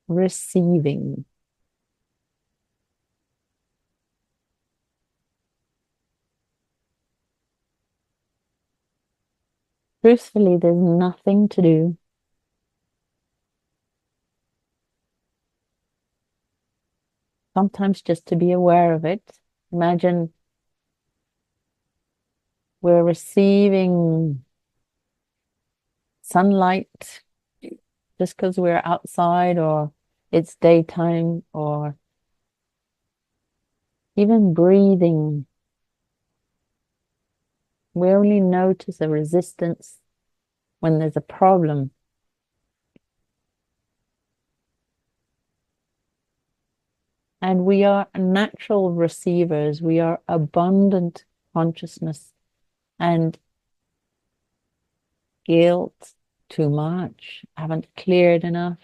receiving. Truthfully, there's nothing to do. Sometimes just to be aware of it. Imagine we're receiving sunlight just because we're outside or it's daytime, or even breathing. We only notice a resistance when there's a problem. And we are natural receivers. We are abundant consciousness, and guilt, too much, haven't cleared enough,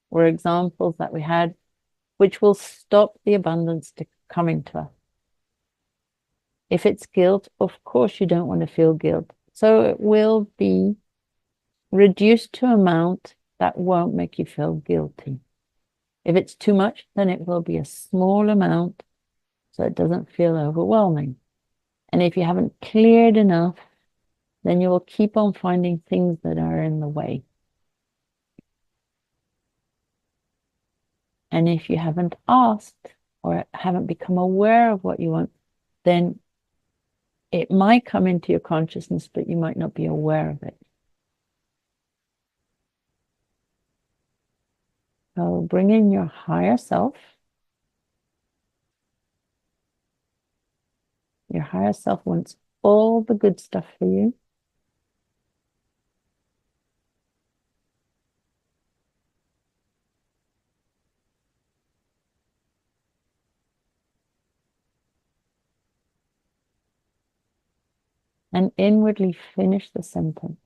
were examples that we had, which will stop the abundance to coming to us. If it's guilt, of course you don't want to feel guilt. So it will be reduced to an amount that won't make you feel guilty. If it's too much, then it will be a small amount so it doesn't feel overwhelming. And if you haven't cleared enough, then you will keep on finding things that are in the way. And if you haven't asked or haven't become aware of what you want, then it might come into your consciousness, but you might not be aware of it. So bring in your higher self. Your higher self wants all the good stuff for you. And inwardly finish the sentence.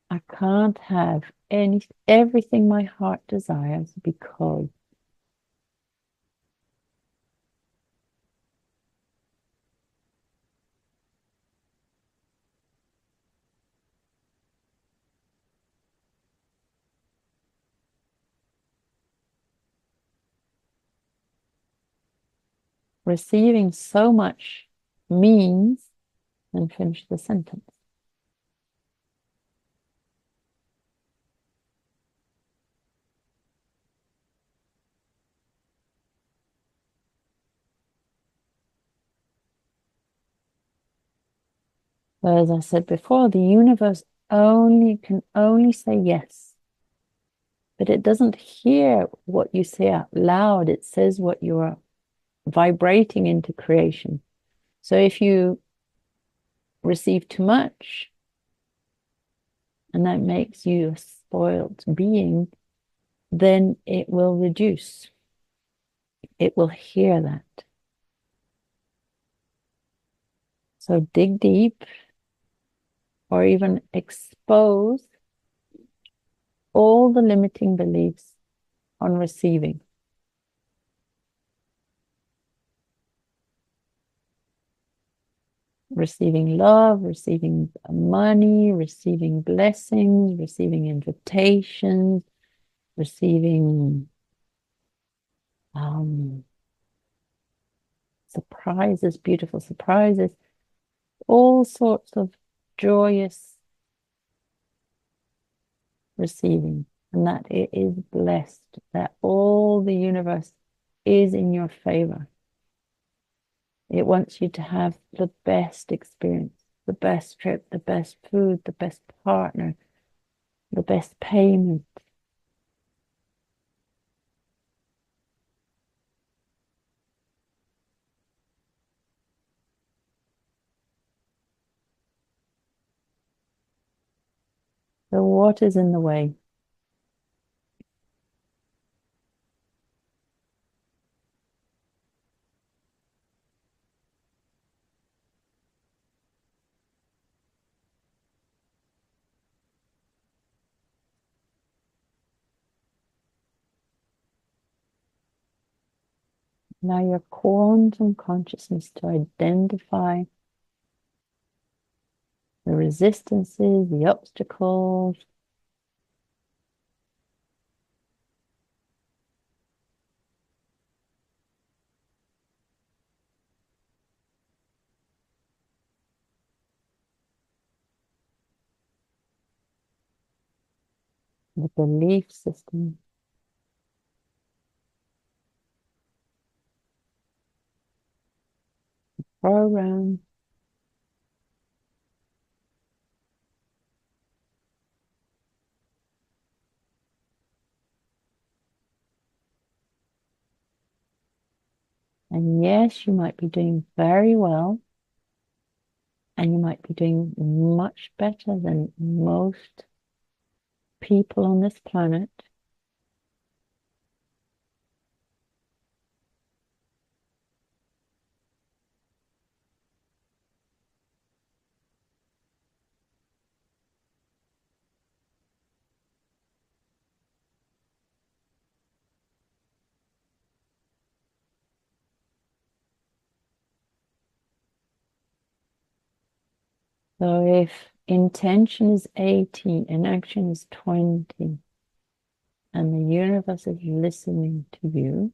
I can't have everything my heart desires because. Receiving so much means, and finish the sentence. So as I said before, the universe can only say yes, but it doesn't hear what you say out loud. It says what you are vibrating into creation. So if you receive too much, and that makes you a spoiled being, then it will reduce. It will hear that. So dig deep, or even expose all the limiting beliefs on receiving. Receiving love, receiving money, receiving blessings, receiving invitations, receiving surprises, beautiful surprises, all sorts of joyous receiving, and that it is blessed, that all the universe is in your favor. It wants you to have the best experience, the best trip, the best food, the best partner, the best payment. So what is in the way? Now your quantum consciousness to identify the resistances, the obstacles, the belief system, program. And yes, you might be doing very well, and you might be doing much better than most people on this planet. So if intention is 80 and action is 20, and the universe is listening to you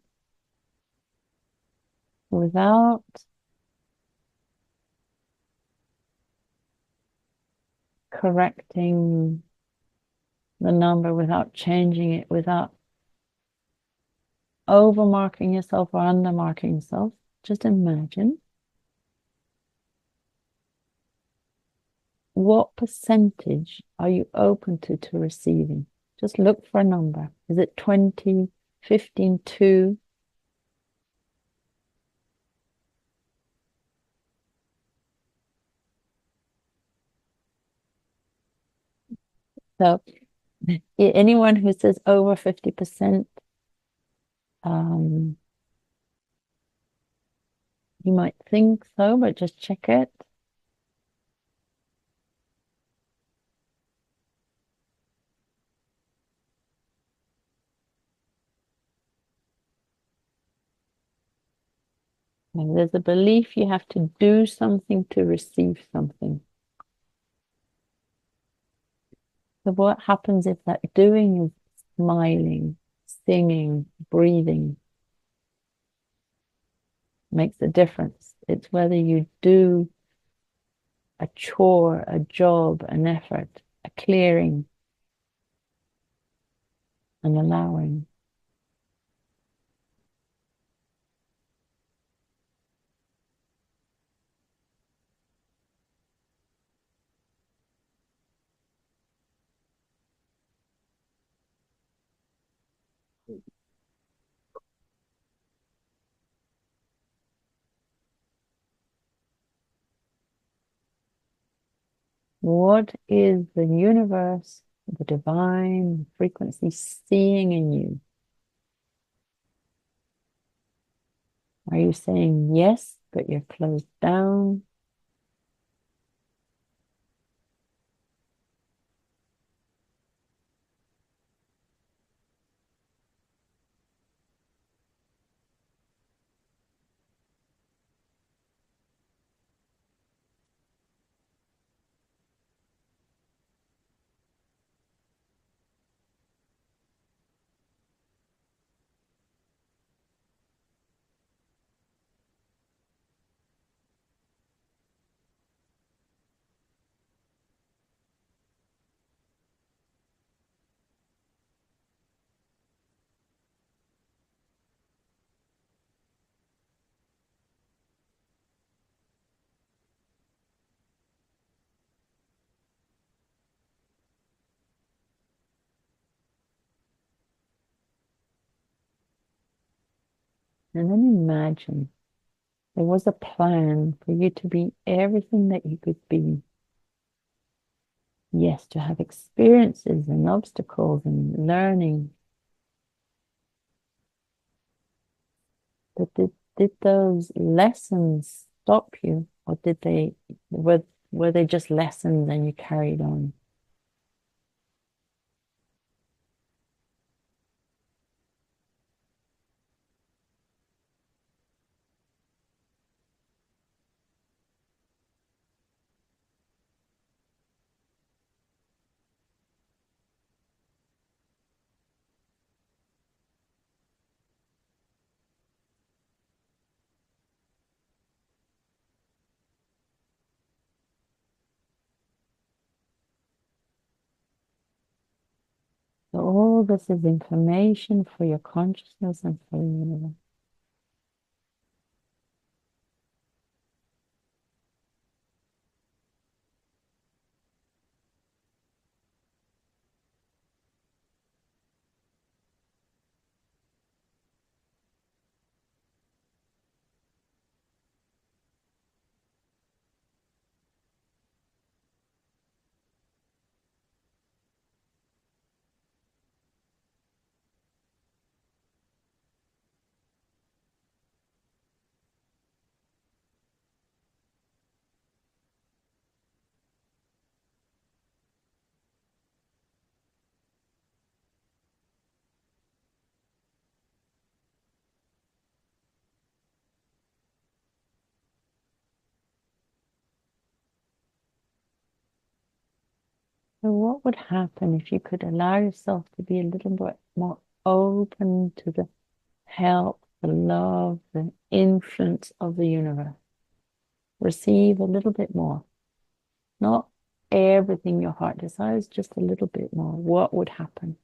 without correcting the number, without changing it, without overmarking yourself or undermarking yourself, just imagine what percentage are you open to receiving? Just look for a number. Is it 20, 15, 2? So anyone who says over 50%, um, you might think so, but just check it. And there's a belief you have to do something to receive something. So what happens if that doing is smiling, singing, breathing makes a difference? It's whether you do a chore, a job, an effort, a clearing, an allowing. What is the universe, the divine frequency seeing in you? Are you saying yes, but you're closed down? And then imagine there was a plan for you to be everything that you could be. Yes, to have experiences and obstacles and learning. But did those lessons stop you, or were they just lessons and you carried on? all this is information for your consciousness and for the universe. So what would happen if you could allow yourself to be a little bit more open to the help, the love, the influence of the universe? Receive a little bit more, not everything your heart desires, just a little bit more. What would happen?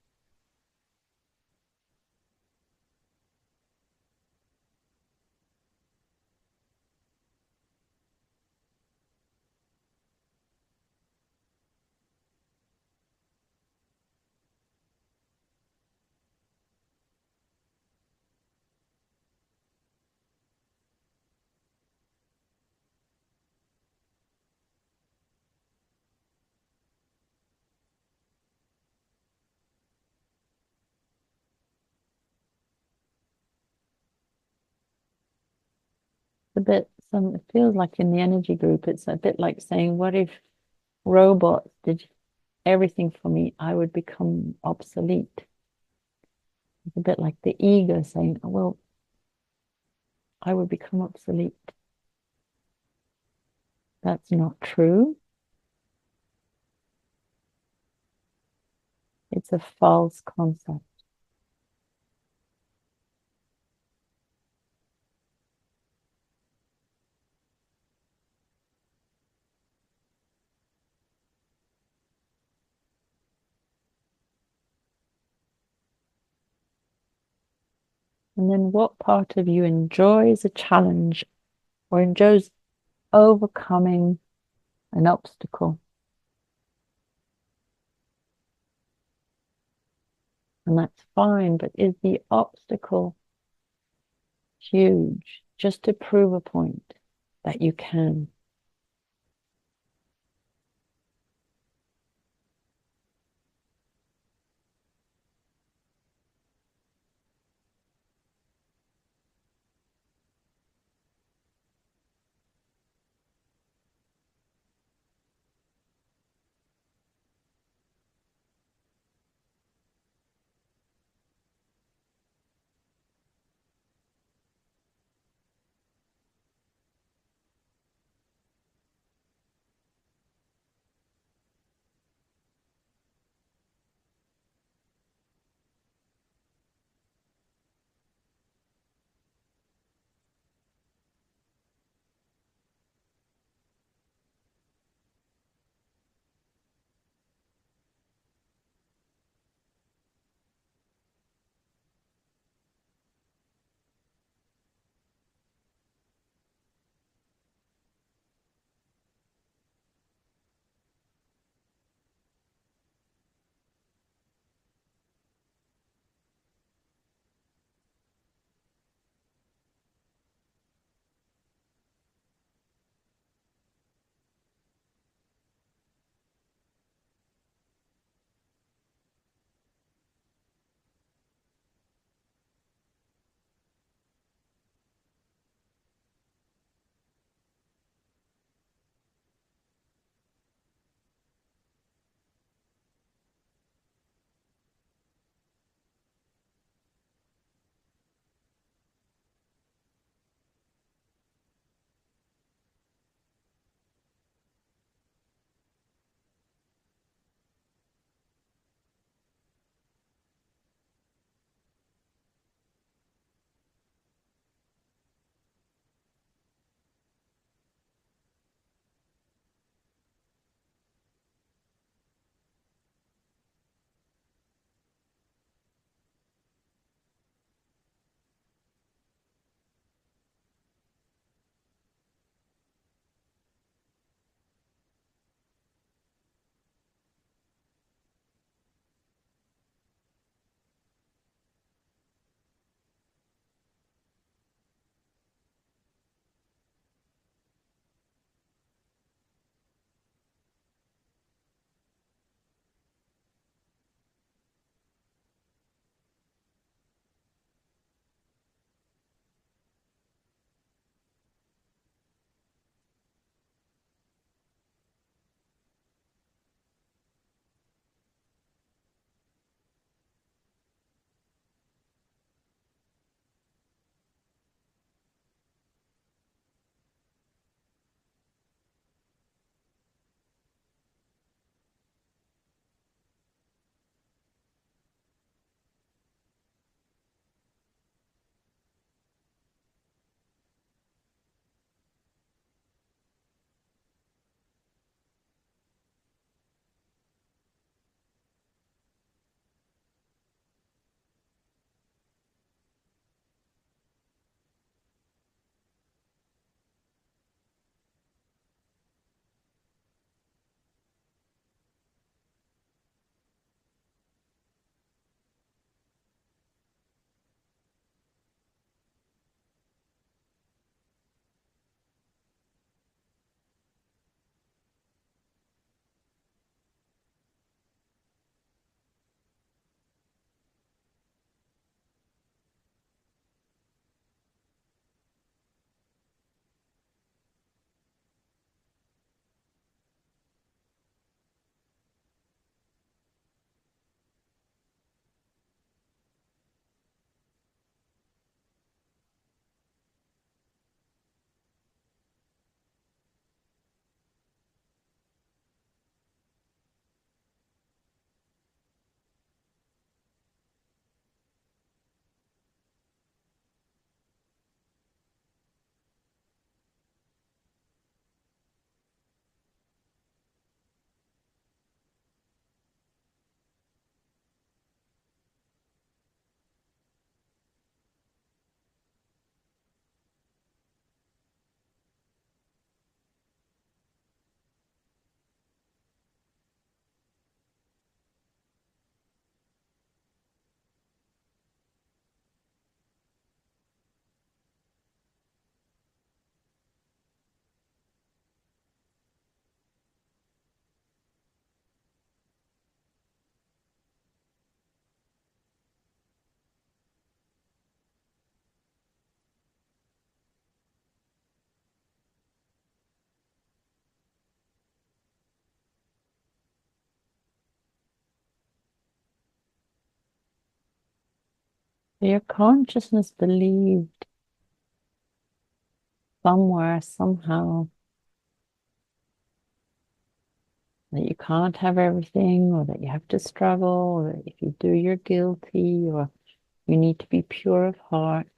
It feels like in the energy group, it's a bit like saying, what if robots did everything for me? I would become obsolete. It's a bit like the ego saying, oh, well, I would become obsolete. That's not true. It's a false concept. And then what part of you enjoys a challenge or enjoys overcoming an obstacle? And that's fine, but is the obstacle huge just to prove a point that you can? Your consciousness believed somewhere, somehow, that you can't have everything, or that you have to struggle, or that if you do, you're guilty, or you need to be pure of heart.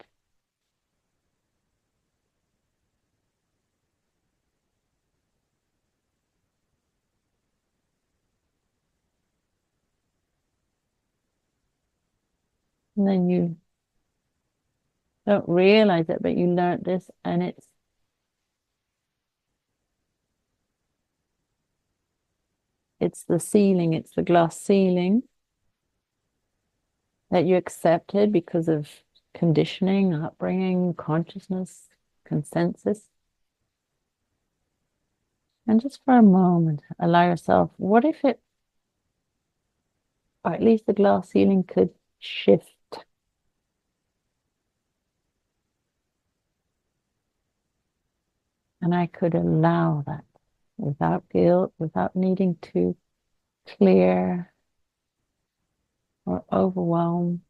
And then you don't realize it, but you learnt this, and it's the ceiling, it's the glass ceiling that you accepted because of conditioning, upbringing, consciousness, consensus. And just for a moment, allow yourself, what if it, or at least the glass ceiling could shift, and I could allow that without guilt, without needing to clear or overwhelm.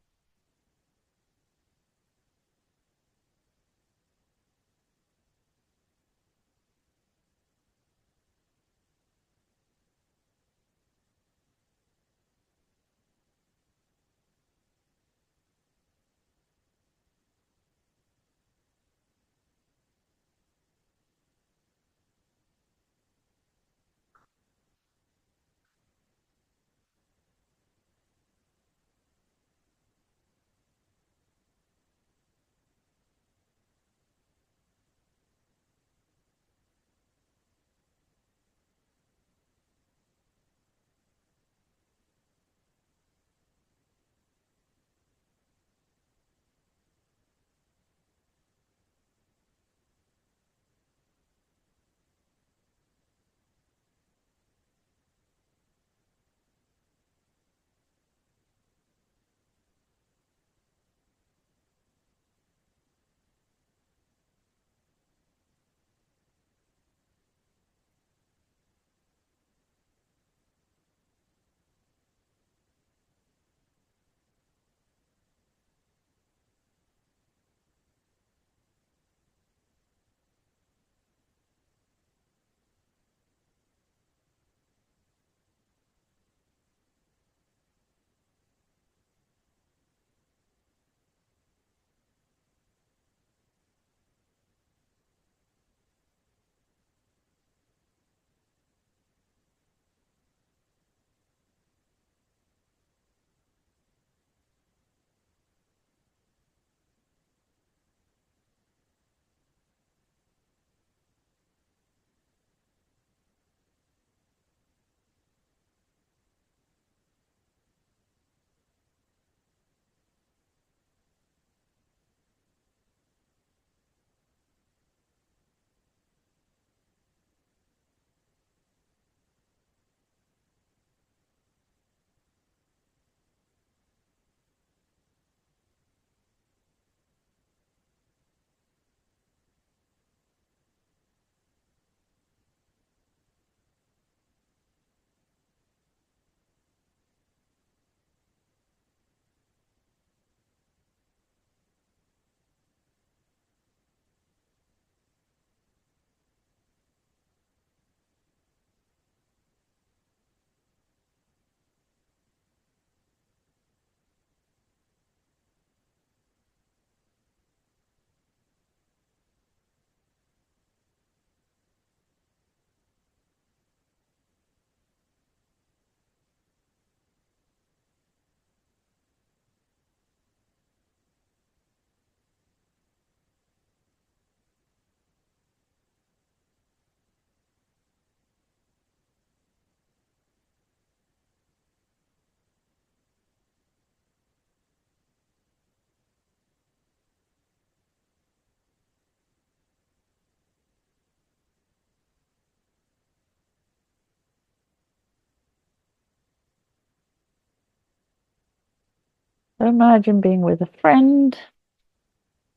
So imagine being with a friend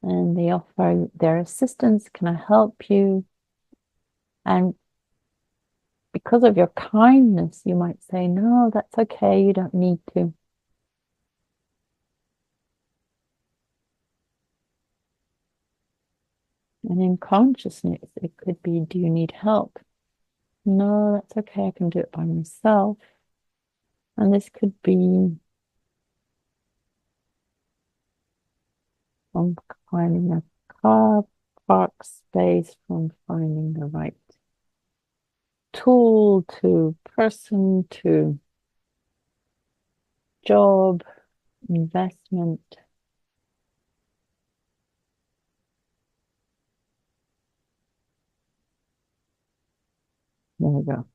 and they offer their assistance. Can I help you? And because of your kindness, you might say, no, that's okay. You don't need to. And in consciousness, it could be, do you need help? No, that's okay. I can do it by myself. And this could be from finding a car park space, from finding the right tool to person to job, investment. There we go.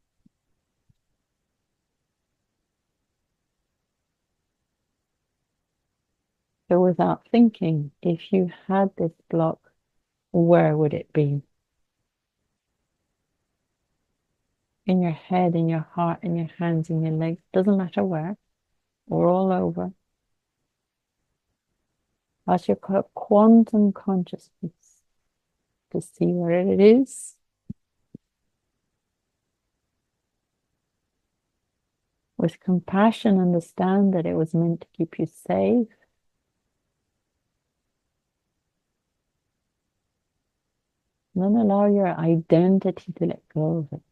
So without thinking, if you had this block, where would it be? In your head, in your heart, in your hands, in your legs, doesn't matter where, or all over. Ask your quantum consciousness to see where it is. With compassion, understand that it was meant to keep you safe. And then allow your identity to let go of it.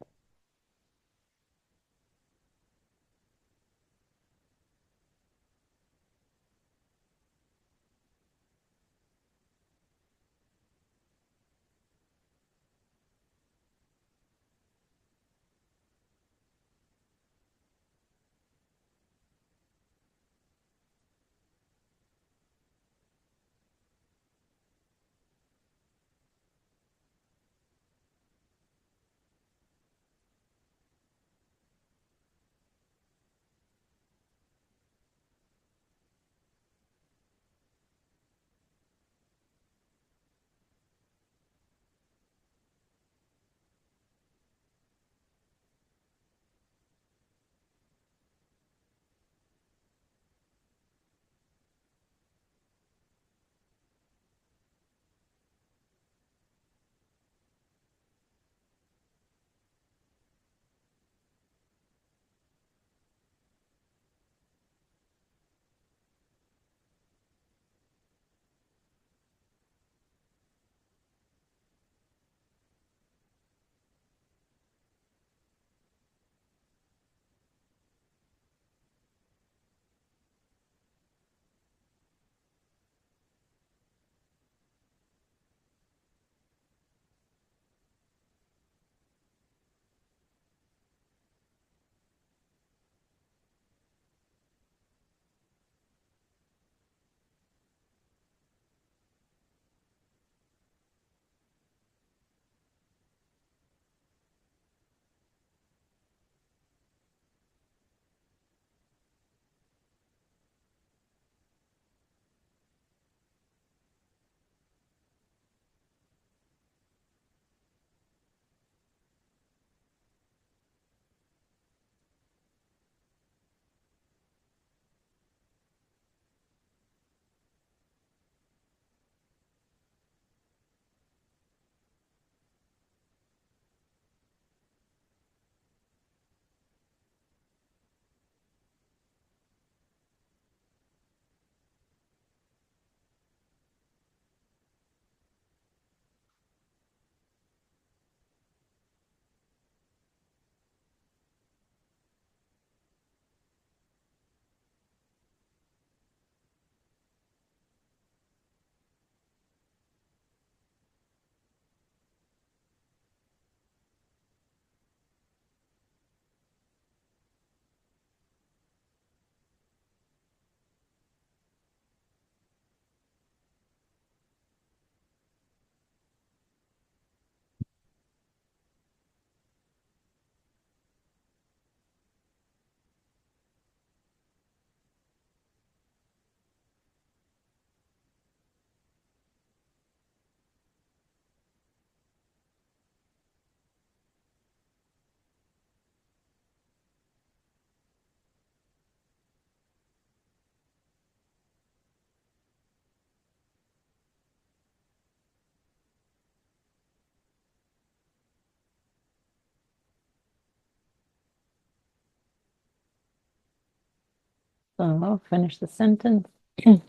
So I'll finish the sentence. See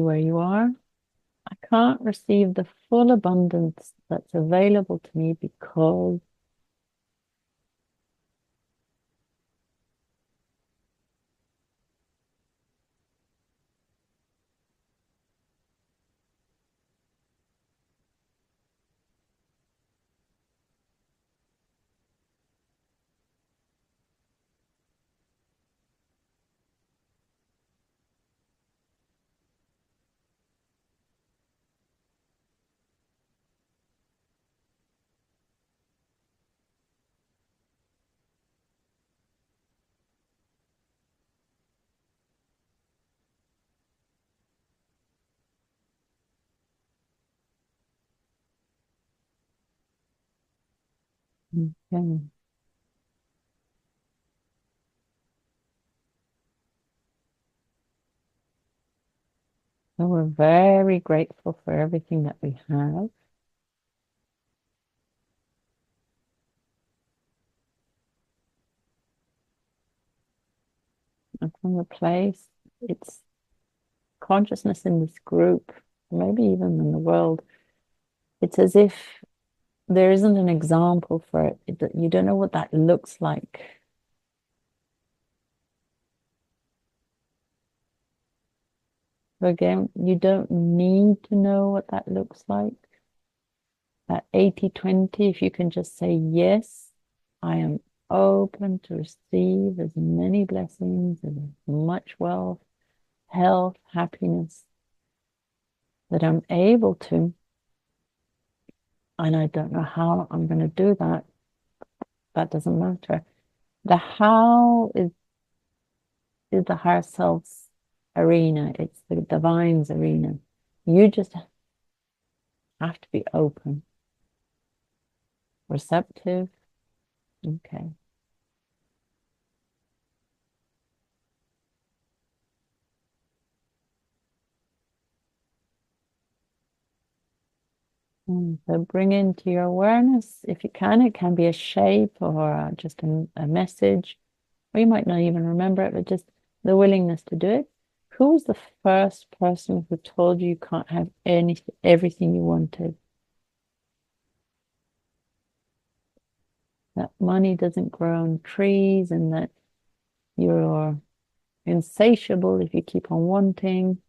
where you are. I can't receive the full abundance that's available to me because okay. So we're very grateful for everything that we have. And from the place, it's consciousness in this group, maybe even in the world. It's as if there isn't an example for it. You don't know what that looks like. But again, you don't need to know what that looks like. That 80-20, if you can just say, yes, I am open to receive as many blessings, as much wealth, health, happiness that I'm able to. And I don't know how I'm going to do that. That doesn't matter. The how is the higher self's arena. It's the divine's arena. You just have to be open, receptive. Okay. So bring into your awareness, if you can, it can be a shape or just a message, or you might not even remember it, but just the willingness to do it. Who was the first person who told you you can't have everything you wanted? That money doesn't grow on trees and that you're insatiable if you keep on wanting.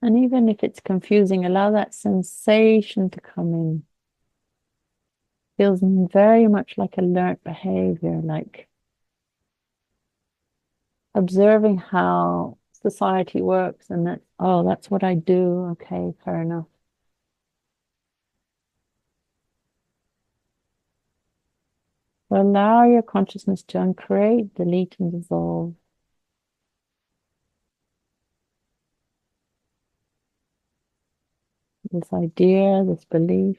And even if it's confusing, allow that sensation to come in. Feels very much like a learnt behavior, like observing how society works and that, oh, that's what I do. Okay, fair enough. So allow your consciousness to uncreate, delete, and dissolve this idea, this belief.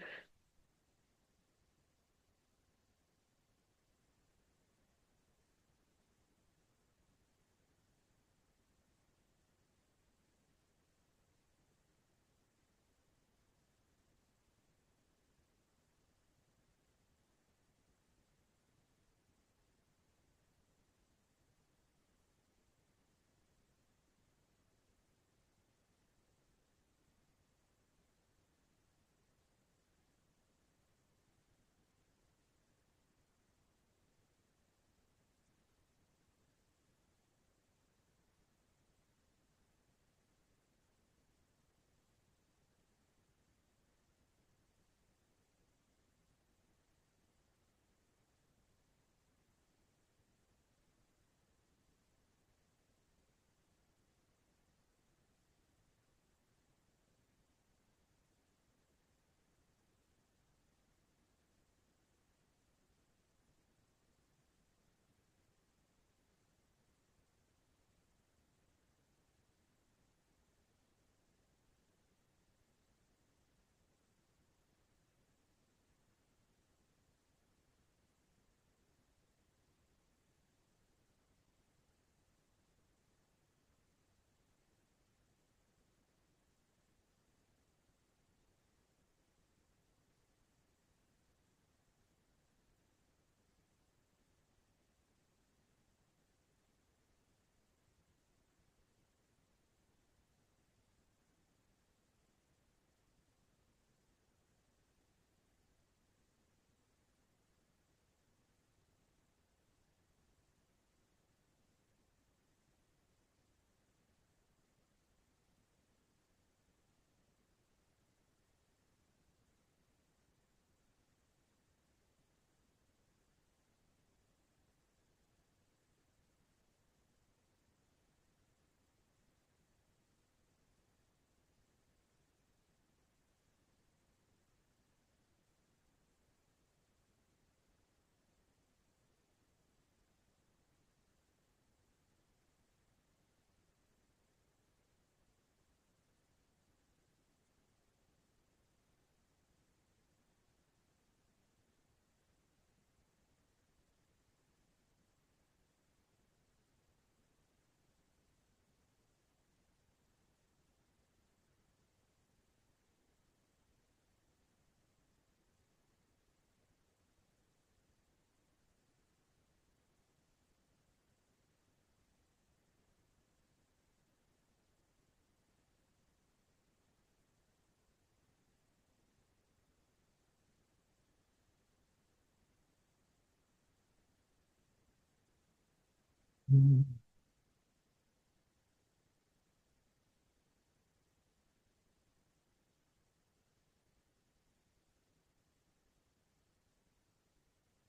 Mm.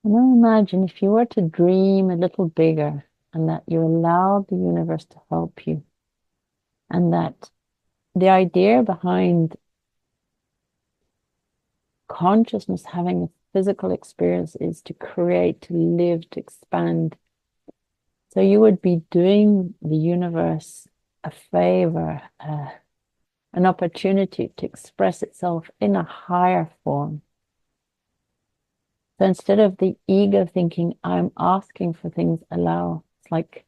And now imagine if you were to dream a little bigger and that you allowed the universe to help you, and that the idea behind consciousness having a physical experience is to create, to live, to expand. So you would be doing the universe a favor, an opportunity to express itself in a higher form. So instead of the ego thinking, I'm asking for things, allow, it's like,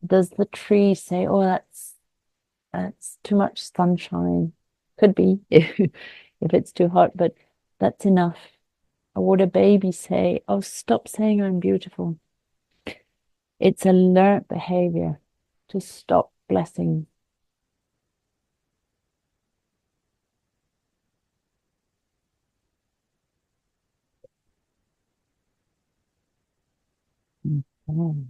does the tree say, oh, that's too much sunshine? Could be if it's too hot, but that's enough. Or would a baby say, oh, stop saying I'm beautiful? It's a learned behavior to stop blessing. Okay.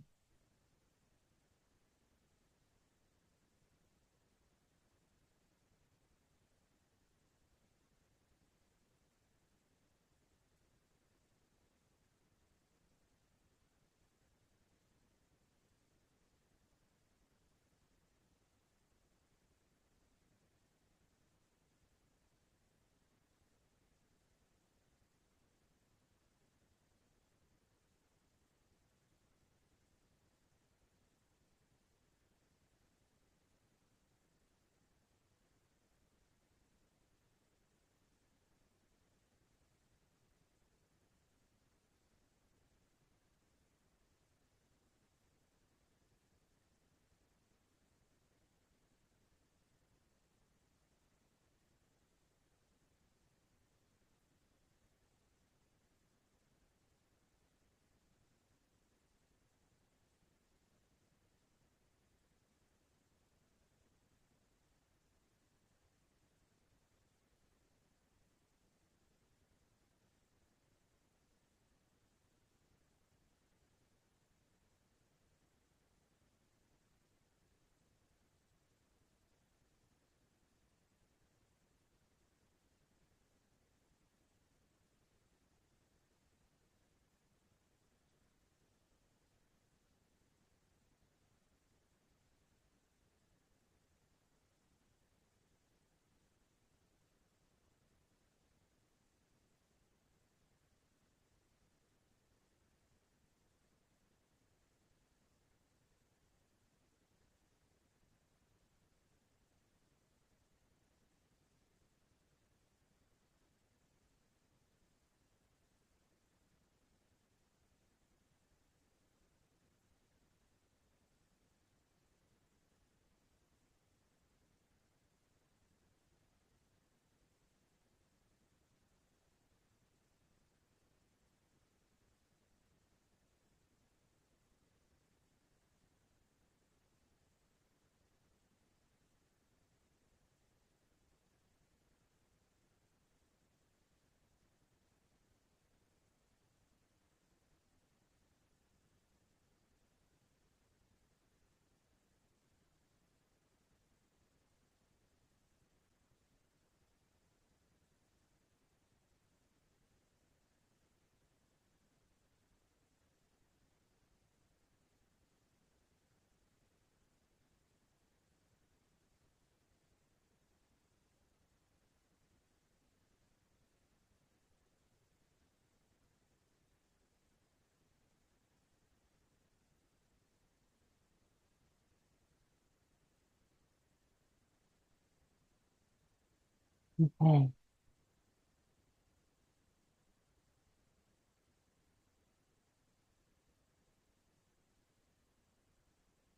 Okay.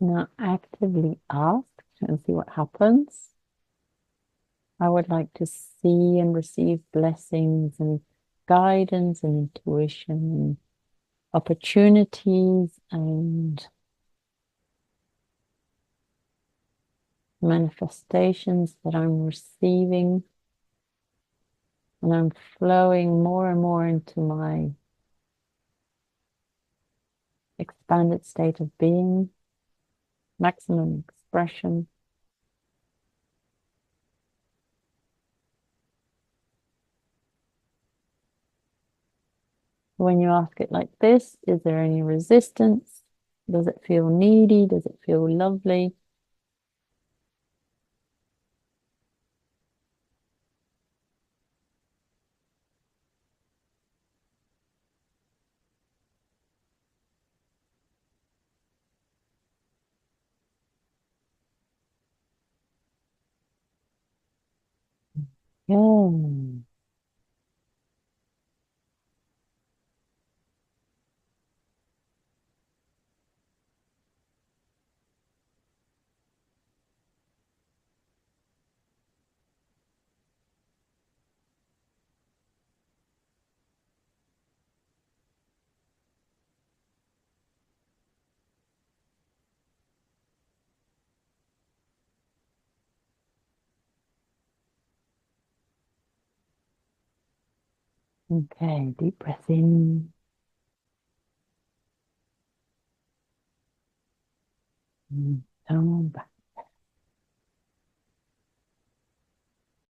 Now actively ask and see what happens. I would like to see and receive blessings and guidance and intuition and opportunities and manifestations that I'm receiving, and I'm flowing more and more into my expanded state of being, maximum expression. When you ask it like this, is there any resistance? Does it feel needy? Does it feel lovely? Yeah. Okay, deep breath in. Come on back.